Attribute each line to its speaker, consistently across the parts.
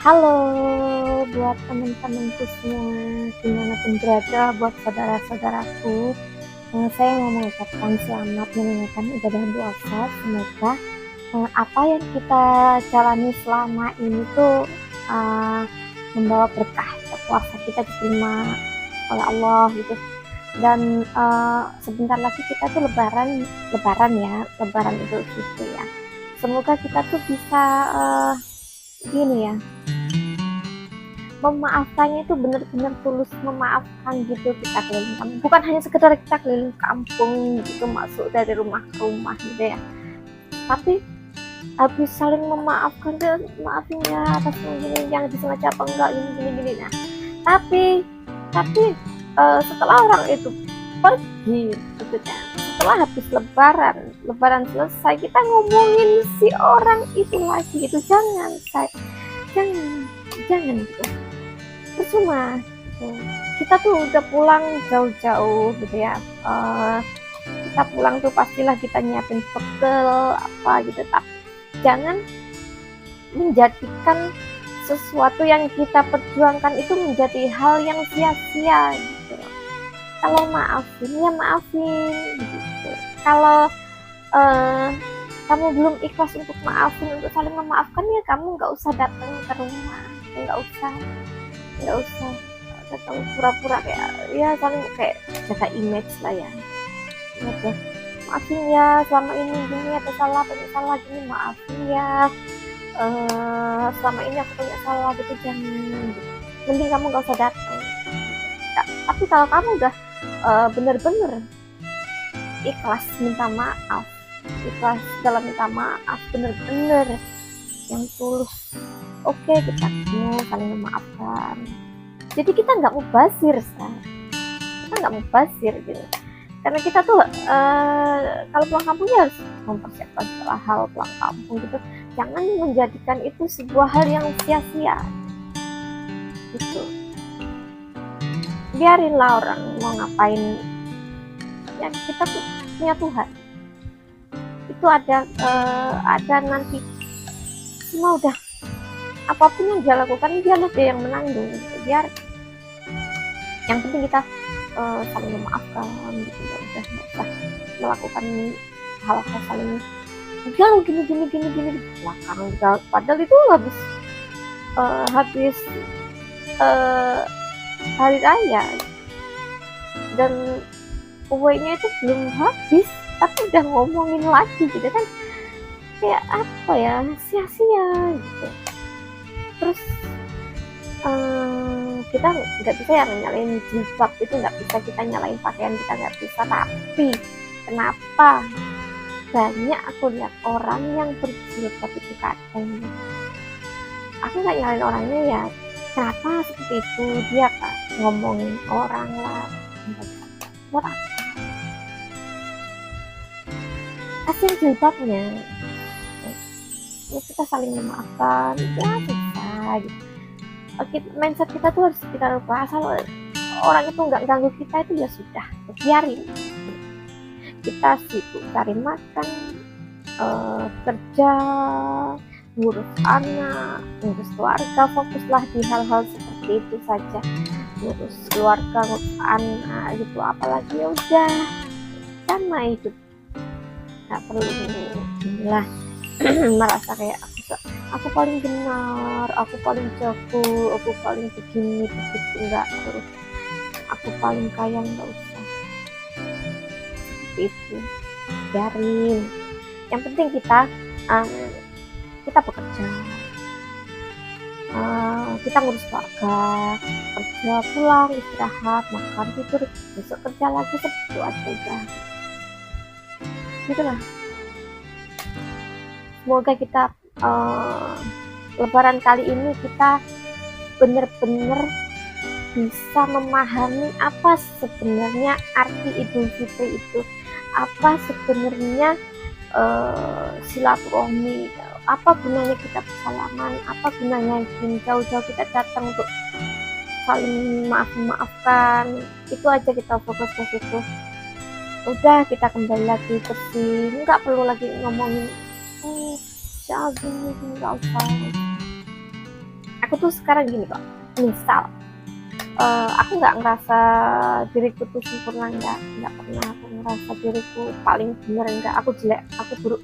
Speaker 1: Halo buat teman-temanku semua, dimanapun berada, buat saudara-saudaraku. Saya mau mengucapkan selamat menunaikan ibadah puasa. Semoga apa yang kita jalani selama ini tuh uh, membawa berkah. Puasa kita diterima oleh Allah gitu. Dan sebentar lagi kita tuh lebaran Idul Fitri ya. Semoga kita tuh bisa gini ya, memaafkannya itu benar-benar tulus memaafkan gitu. Kita keliling kampung, bukan hanya sekedar kita keliling kampung gitu, masuk dari rumah ke rumah gitu ya, tapi habis saling memaafkan dan maafin ya atas gini yang disengaja apa enggak gini. Nah, tapi setelah orang itu pergi gitu kan, setelah habis lebaran selesai, kita ngomongin si orang itu lagi gitu. Jangan gitu, percuma gitu. Kita tuh udah pulang jauh-jauh gitu ya, kita pulang tuh pastilah kita nyiapin bekal apa gitu, tapi jangan menjadikan sesuatu yang kita perjuangkan itu menjadi hal yang sia-sia gitu. Kalau maafin ya maafin gitu. Kalau uh, kamu belum ikhlas untuk maafin, untuk saling memaafkan, ya kamu nggak usah datang ke rumah, nggak usah nggak usah datang pura-pura kayak ya, saling kayak jaga image lah ya. Udah, maafin ya selama ini gini, atau salah banyak salah gini, maafin ya, selama ini aku banyak salah gitu, jangan gitu. Mending kamu gak usah datang. Tapi kalau kamu udah bener-bener ikhlas minta maaf, ikhlas dalam minta maaf, bener-bener yang tulus, oke, kita ketemu saling memaafkan. Jadi kita nggak mubazir, kita nggak mubazir gitu. Karena kita tuh kalau pulang kampungnya harus mempersiapkan segala hal pulang kampung gitu. Jangan menjadikan itu sebuah hal yang sia-sia gitu. Biarinlah orang mau ngapain, ya kita tuh punya Tuhan. Itu ada nanti, semua udah, apapun yang dia lakukan biarlah dia yang menanggung gitu. Biar yang penting kita saling memaafkan gitu, nggak usah melakukan hal-hal saling enggak gini belakang. Padahal itu habis hari raya dan kuenya itu belum habis, tapi udah ngomongin lagi gitu kan, kayak apa ya, sia-sia gitu. Terus kita nggak bisa ya nyalain jilbab, itu nggak bisa kita nyalain pakaian, kita nggak bisa. Tapi kenapa banyak aku lihat orang yang berjilbab itu kadang, aku nggak nyalain orangnya ya, kenapa seperti itu, dia kan ngomongin orang lah, buat apa, kasihan jilbabnya. Ya kita saling memaafkan ya, bisa gitu. Mindset kita tuh harus kita rubah. Asal orang itu nggak ganggu kita, itu ya sudah, biarin. Kita sibuk cari makan, kerja, ngurus anak, ngurus keluarga, fokuslah di hal-hal seperti itu saja. Ngurus keluarga, ngurus anak gitu, apalagi ya udah sama hidup, nggak perlu inilah merasa kayak aku paling benar, aku paling jago, aku paling begini begitu, enggak. Terus aku paling kaya, enggak usah seperti itu, biarin. Yang penting kita bekerja, kita ngurus keluarga, kerja, pulang, istirahat, makan, tidur, besok kerja lagi, seperti itu aja udah gitulah. Semoga kita lebaran kali ini kita benar-benar bisa memahami apa sebenarnya arti Idul Fitri itu, apa sebenarnya silaturahmi, apa gunanya kita bersalaman, apa gunanya jauh-jauh kita datang untuk saling maafkan. Itu aja, kita fokus ke situ. Udah, kita kembali lagi bersih, nggak perlu lagi ngomongin gini, nggak usah. aku tuh sekarang gini kok, misal aku nggak ngerasa diriku tuh sempurna, nggak pernah aku ngerasa diriku paling bener, nggak aku jelek, aku buruk,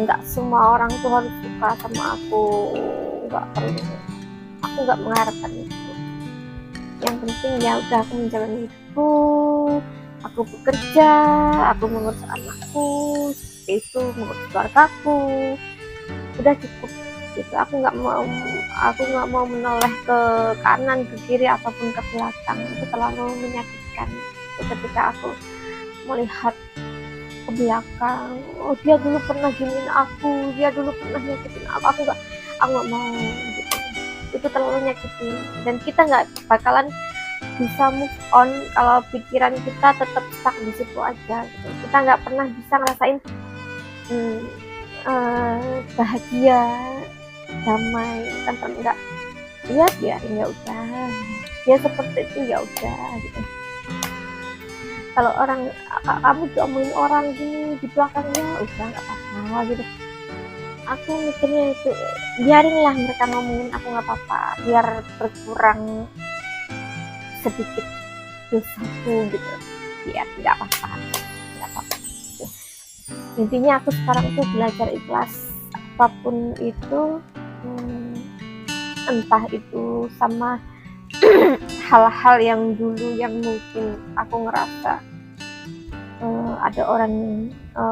Speaker 1: nggak semua orang tuh harus suka sama aku, nggak perlu, aku nggak mengharapkan itu. Yang penting ya udah aku menjalani hidupku, aku bekerja, aku mengurus anakku, seperti itu, mengurus keluargaku, udah cukup gitu. Aku nggak mau menoleh ke kanan, ke kiri ataupun ke belakang, itu terlalu menyakitkan. Ketika aku melihat ke belakang, oh dia dulu pernah giniin aku, dia dulu pernah nyakitin aku nggak mau gitu. Itu terlalu nyakitin, dan kita nggak bakalan bisa move on kalau pikiran kita tetap stuck di situ aja gitu. Kita nggak pernah bisa ngerasain bahagia, damai, tenang, enggak. Ya biarin, ya udah, ya seperti itu, ya udah gitu. Kalau orang kamu diomongin orang gini di belakangnya, udah nggak apa-apa gitu. Aku mikirnya itu, biarinlah mereka ngomongin aku, nggak apa-apa, biar berkurang sedikit dosaku gitu, biar nggak apa-apa. Intinya aku sekarang tuh belajar ikhlas apapun itu, entah itu sama hal-hal yang dulu yang mungkin aku ngerasa ada orang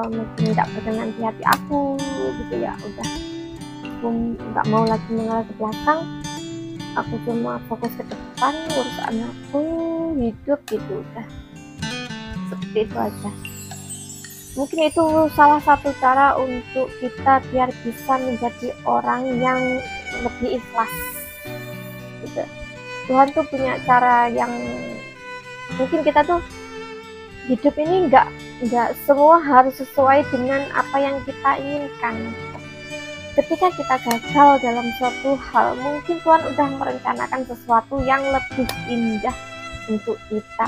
Speaker 1: mungkin tidak berkenan di hati aku gitu, ya udah aku nggak mau lagi mengalah ke belakang, aku cuma fokus ke depan, urus anakku, hidup gitu, udah seperti itu aja. Mungkin itu salah satu cara untuk kita biar bisa menjadi orang yang lebih ikhlas gitu. Tuhan tuh punya cara yang mungkin kita tuh hidup ini nggak semua harus sesuai dengan apa yang kita inginkan. Ketika kita gagal dalam suatu hal, mungkin Tuhan udah merencanakan sesuatu yang lebih indah untuk kita,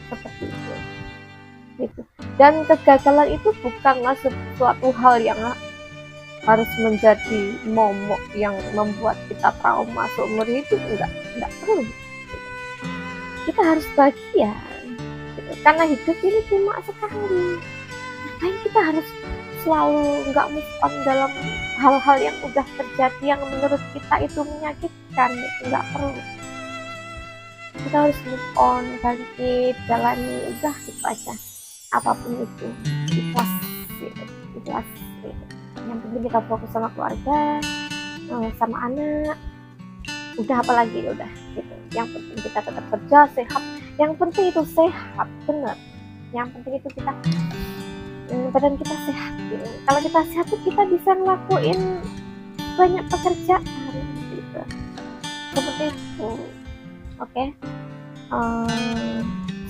Speaker 1: seperti itu gitu. Dan kegagalan itu bukanlah sesuatu hal yang harus menjadi momok yang membuat kita trauma seumur hidup, enggak perlu. Kita harus bahagia gitu. Karena hidup ini cuma sekali. Ngapain kita harus selalu nggak move on dalam hal-hal yang udah terjadi yang menurut kita itu menyakitkan, nggak perlu. Kita harus move on, bangkit, jalani, udah gitu aja. Apapun itu, ikhlas gitu. Yang penting kita fokus sama keluarga, sama anak, udah apalagi udah gitu. Yang penting kita tetap kerja, sehat. Yang penting itu sehat, bener. Yang penting itu kita badan kita sehat gitu. Kalau kita sehat tuh kita bisa ngelakuin banyak pekerjaan gitu. Seperti itu. Oke.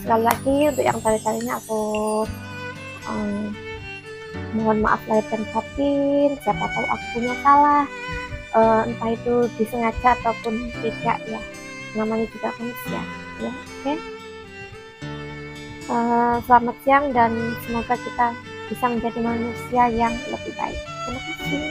Speaker 1: Sekali lagi untuk yang kali-kalinya aku mohon maaf lahir dan batin, siapa tahu aku punya salah, entah itu disengaja ataupun tidak, ya namanya juga manusia ya. Oke. Selamat siang dan semoga kita bisa menjadi manusia yang lebih baik. Terima kasih.